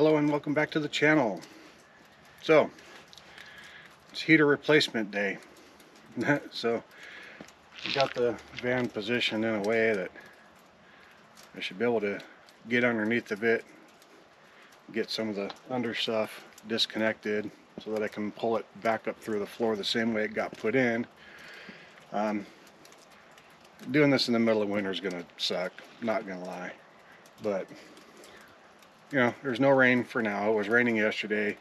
Hello and welcome back to the channel. So it's heater replacement day. So I got the van positioned in a way that I should be able to get underneath of it, get some of the under stuff disconnected so that I can pull it back up through the floor the same way it got put in. Doing this in the middle of winter is gonna suck, not gonna lie, but you know, there's no rain for now. It was raining yesterday.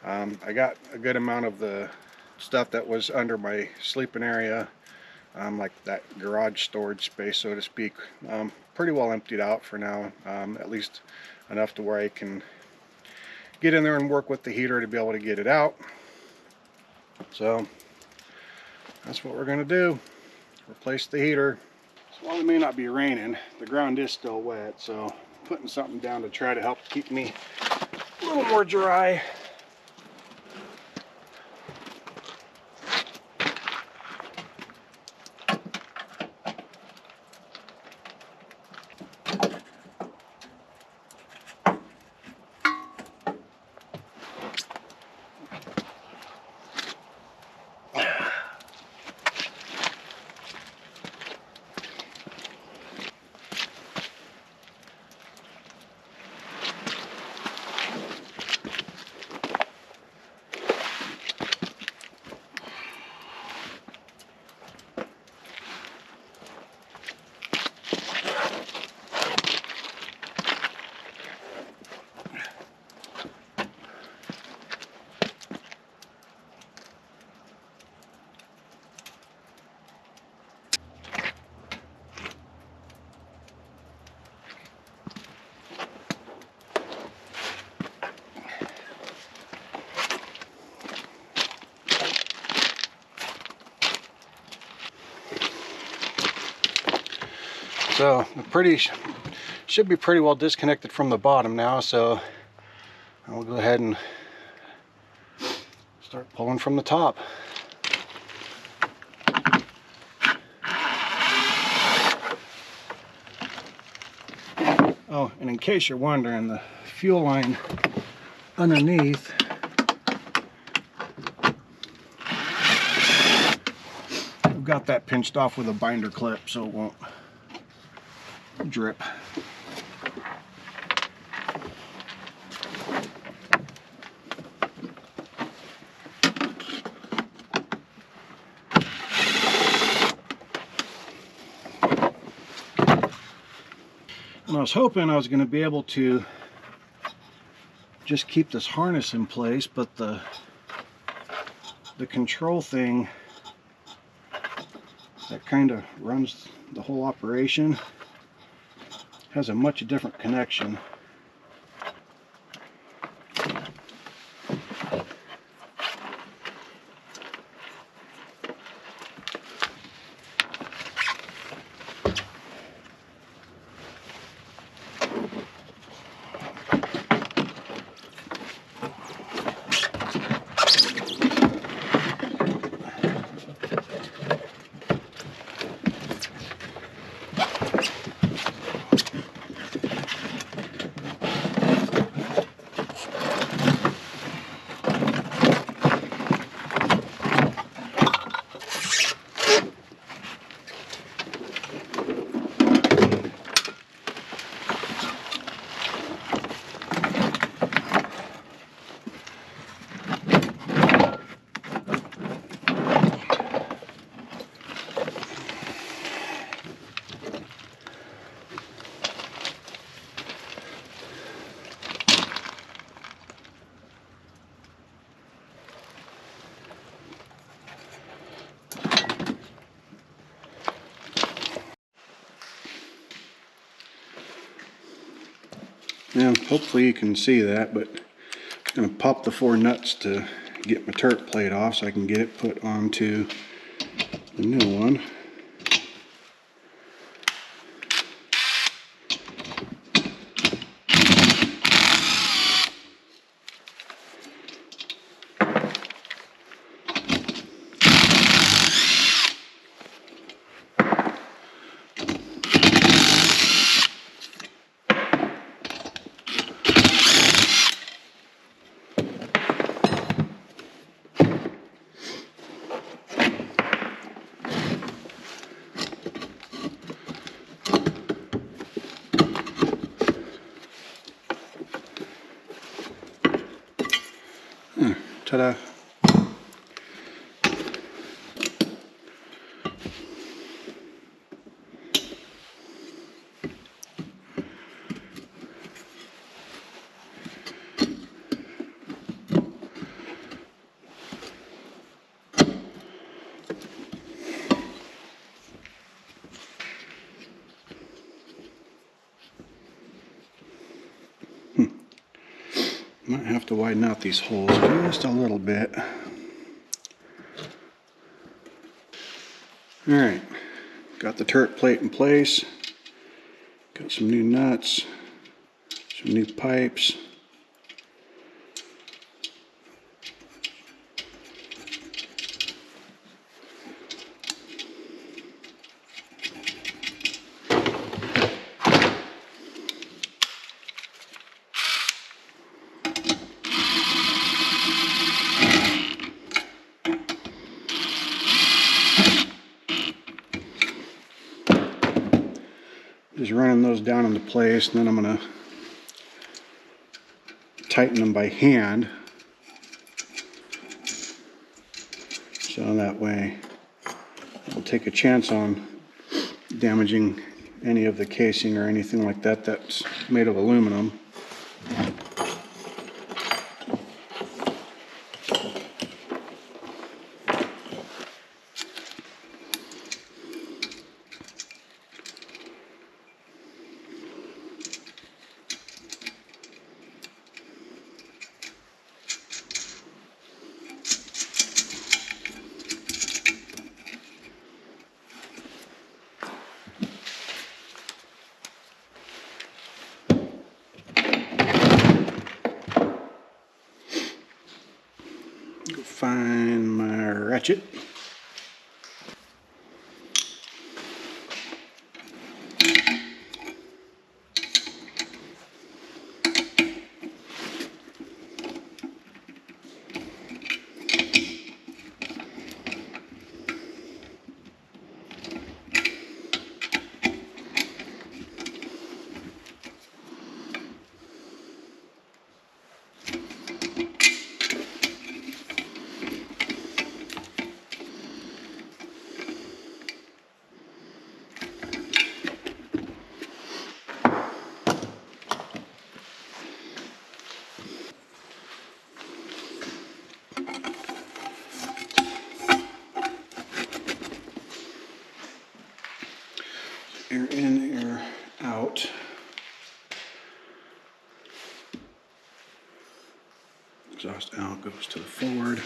I got a good amount of the stuff that was under my sleeping area, like that garage storage space, so to speak, pretty well emptied out for now, at least enough to where I can get in there and work with the heater to be able to get it out. So that's what we're going to do, replace the heater. So while it may not be raining, the ground is still wet, so putting something down to try to help keep me a little more dry. So the should be pretty well disconnected from the bottom now, so I'll go ahead and start pulling from the top. Oh, and in case you're wondering, the fuel line underneath I've got that pinched off with a binder clip so it won't drip. And I was hoping I was going to be able to just keep this harness in place, but the control thing that kind of runs the whole operation has a much different connection. Now, hopefully you can see that, but I'm going to pop the 4 nuts to get my turret plate off so I can get it put onto the new one. Ta-da. Might have to widen out these holes just a little bit. Alright, got the turret plate in place. Got some new nuts, some new pipes. Just running those down into place, and then I'm going to tighten them by hand, so that way I'll take a chance on damaging any of the casing or anything like that that's made of aluminum. Go find my ratchet. Air in, air out. Exhaust out goes to the forward.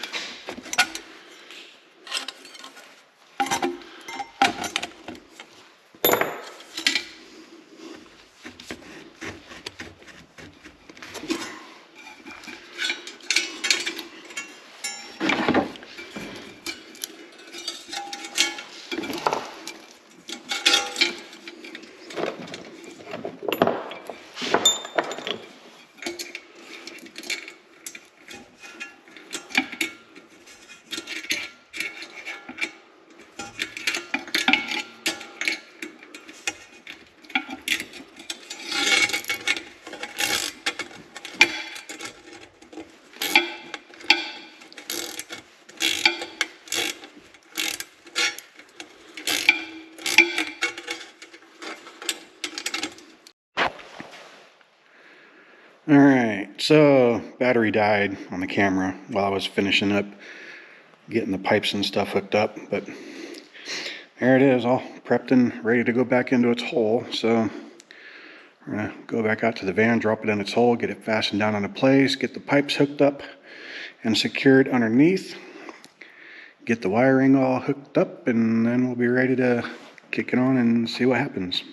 Alright, so battery died on the camera while I was finishing up getting the pipes and stuff hooked up, but there it is, all prepped and ready to go back into its hole. So we're gonna go back out to the van, drop it in its hole, get it fastened down into place, get the pipes hooked up and secured underneath, get the wiring all hooked up, and then we'll be ready to kick it on and see what happens.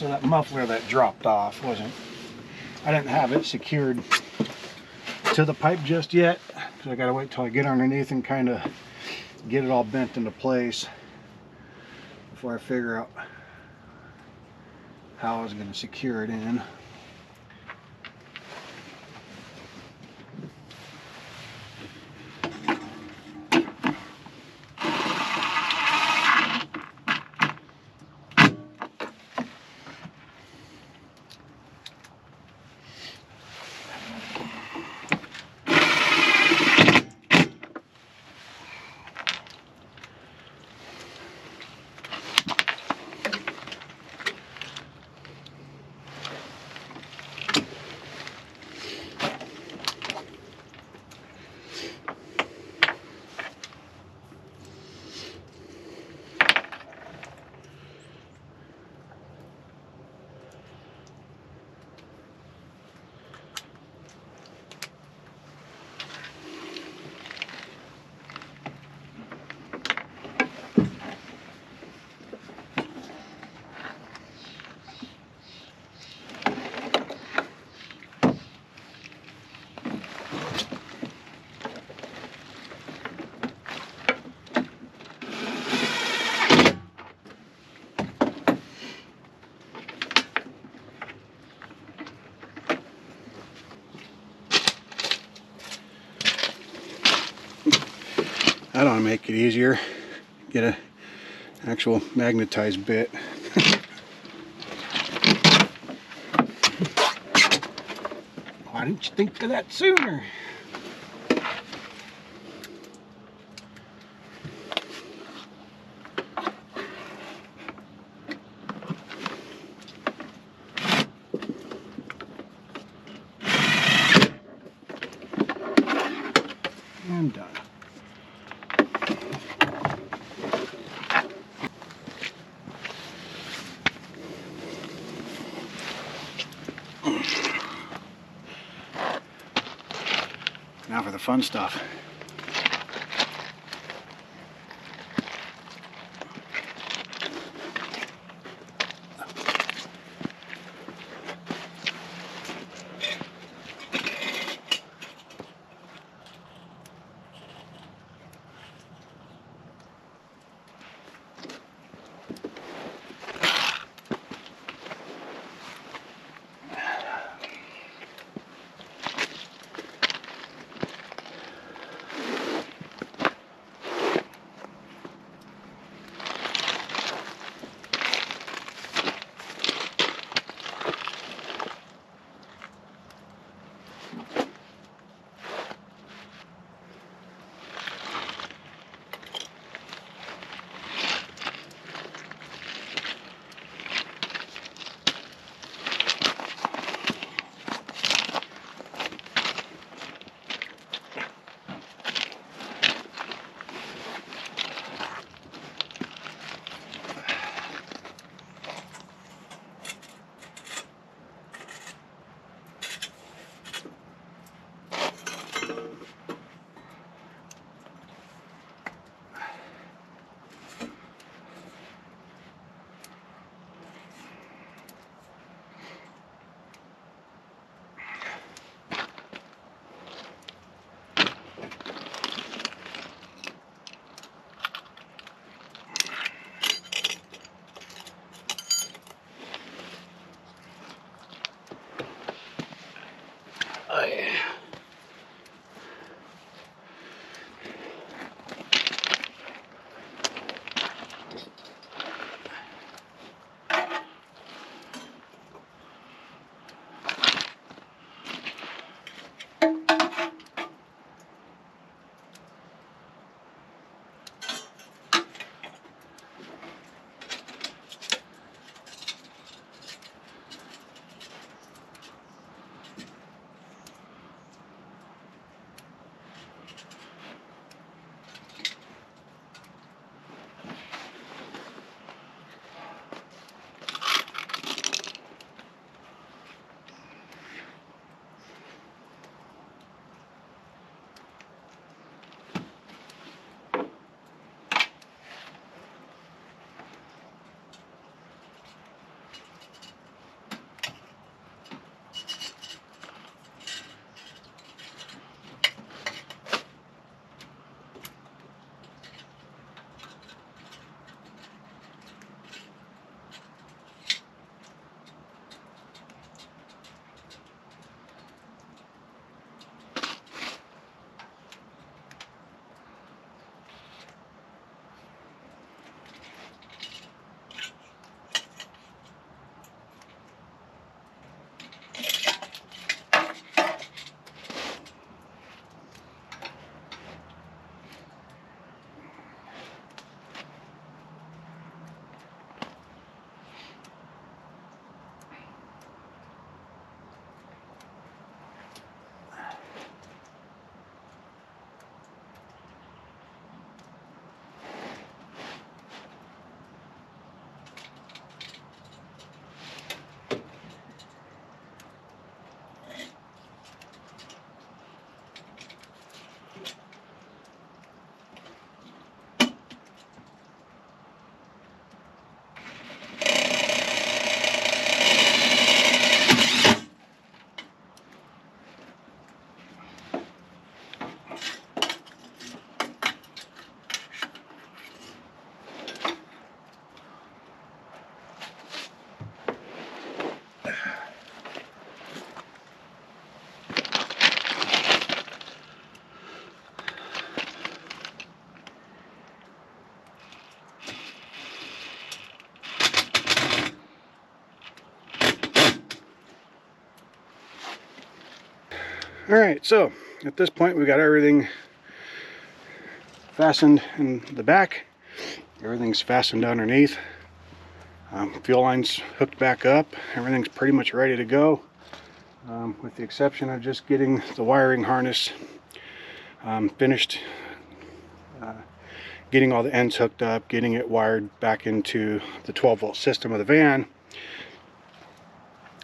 So that muffler that dropped off I didn't have it secured to the pipe just yet. So I gotta wait till I get underneath and kind of get it all bent into place before I figure out how I was going to secure it in. I don't want to make it easier. Get an actual magnetized bit. Why didn't you think of that sooner? And done. Now for the fun stuff. Oh yeah. All right, so at this point we got everything fastened in the back. Everything's fastened underneath. Fuel line's hooked back up. Everything's pretty much ready to go, with the exception of just getting the wiring harness finished, getting all the ends hooked up, getting it wired back into the 12-volt system of the van,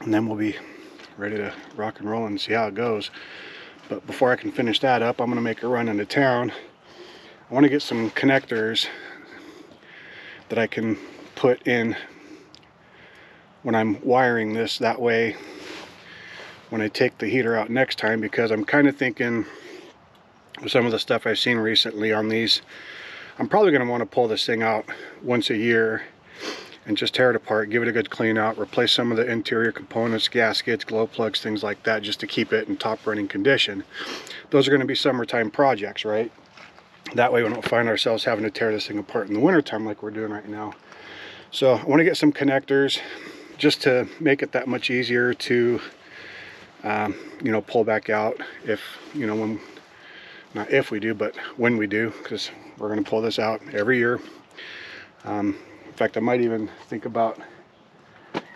and then we'll be ready to rock and roll and see how it goes. But before I can finish that up, I'm going to make a run into town. I want to get some connectors that I can put in when I'm wiring this, that way when I take the heater out next time, because I'm kind of thinking with some of the stuff I've seen recently on these, I'm probably going to want to pull this thing out once a year and just tear it apart, give it a good clean out, replace some of the interior components, gaskets, glow plugs, things like that, just to keep it in top running condition. Those are going to be summertime projects, right? That way we don't find ourselves having to tear this thing apart in the wintertime like we're doing right now. So I want to get some connectors just to make it that much easier to you know, pull back out if, you know, when, not if we do, but when we do, because we're going to pull this out every year. In fact, I might even think about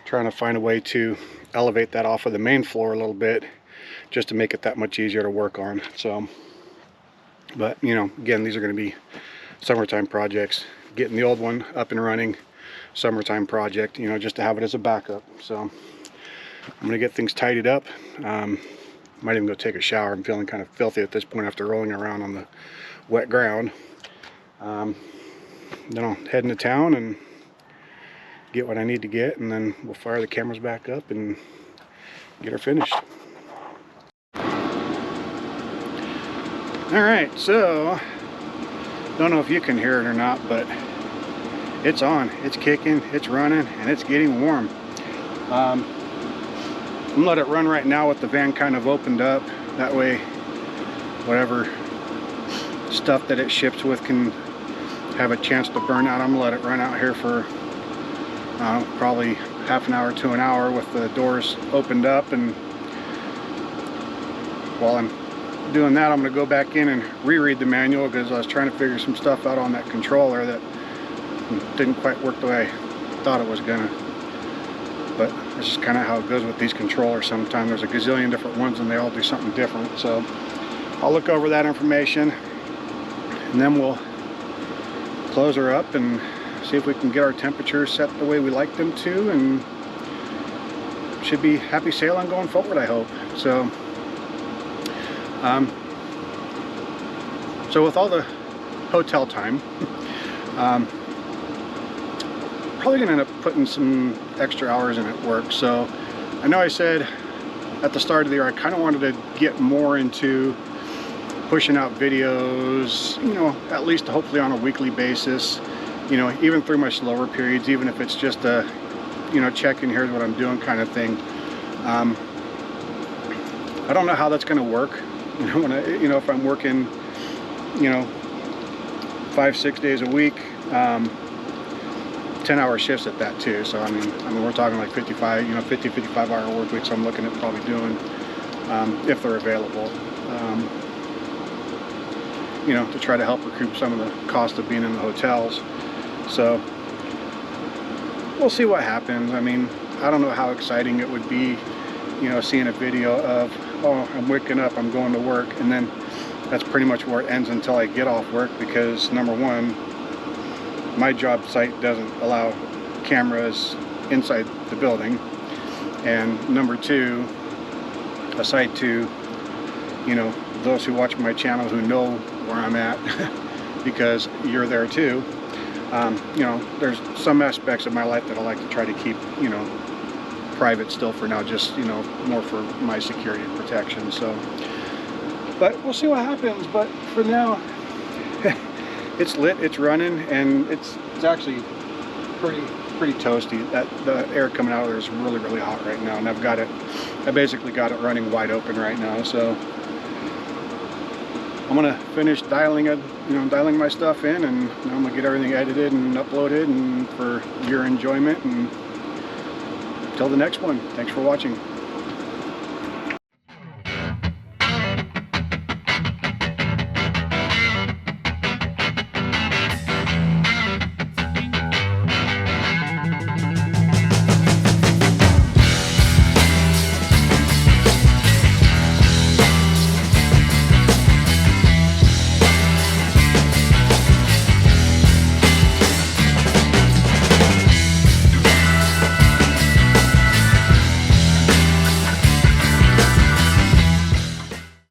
trying to find a way to elevate that off of the main floor a little bit, just to make it that much easier to work on. So, but you know, again, these are going to be summertime projects. Getting the old one up and running, summertime project, you know, just to have it as a backup. So I'm going to get things tidied up. Might even go take a shower. I'm feeling kind of filthy at this point after rolling around on the wet ground. Then I'll head into town and get what I need to get, and then we'll fire the cameras back up and get her finished. Alright, so don't know if you can hear it or not, but it's on, it's kicking, it's running, and it's getting warm. I'm gonna let it run right now with the van kind of opened up. That way whatever stuff that it ships with can have a chance to burn out. I'm gonna let it run out here for probably half an hour to an hour with the doors opened up, and while I'm doing that, I'm going to go back in and reread the manual, because I was trying to figure some stuff out on that controller that didn't quite work the way I thought it was gonna. But this is kind of how it goes with these controllers. Sometimes there's a gazillion different ones and they all do something different. So I'll look over that information, and then we'll close her up and see if we can get our temperatures set the way we like them to, and should be happy sailing going forward, I hope. So so with all the hotel time, probably gonna end up putting some extra hours in at work. So I know I said at the start of the year I kind of wanted to get more into pushing out videos, you know, at least hopefully on a weekly basis, you know, even through my slower periods, even if it's just a, you know, check in, here's what I'm doing kind of thing. I don't know how that's going to work, you know, when I, you know, if I'm working, you know, 5-6 days a week, 10-hour shifts at that too. So I mean we're talking like 55, you know, 50-55 hour work weeks I'm looking at probably doing, if they're available, you know, to try to help recoup some of the cost of being in the hotels. So we'll see what happens. I mean, I don't know how exciting it would be, you know, seeing a video of, oh, I'm waking up, I'm going to work, and then that's pretty much where it ends until I get off work, because number one, my job site doesn't allow cameras inside the building, and number two, aside to, you know, those who watch my channel who know where I'm at because you're there too, you know, there's some aspects of my life that I like to try to keep, you know, private still for now, just, you know, more for my security and protection. So, but we'll see what happens. But for now, it's lit, it's running, and it's actually pretty toasty. That the air coming out of there is really hot right now, and I basically got it running wide open right now. So I'm gonna finish dialing it, you know, dialing my stuff in, and I'm gonna get everything edited and uploaded, and for your enjoyment. And until the next one, thanks for watching.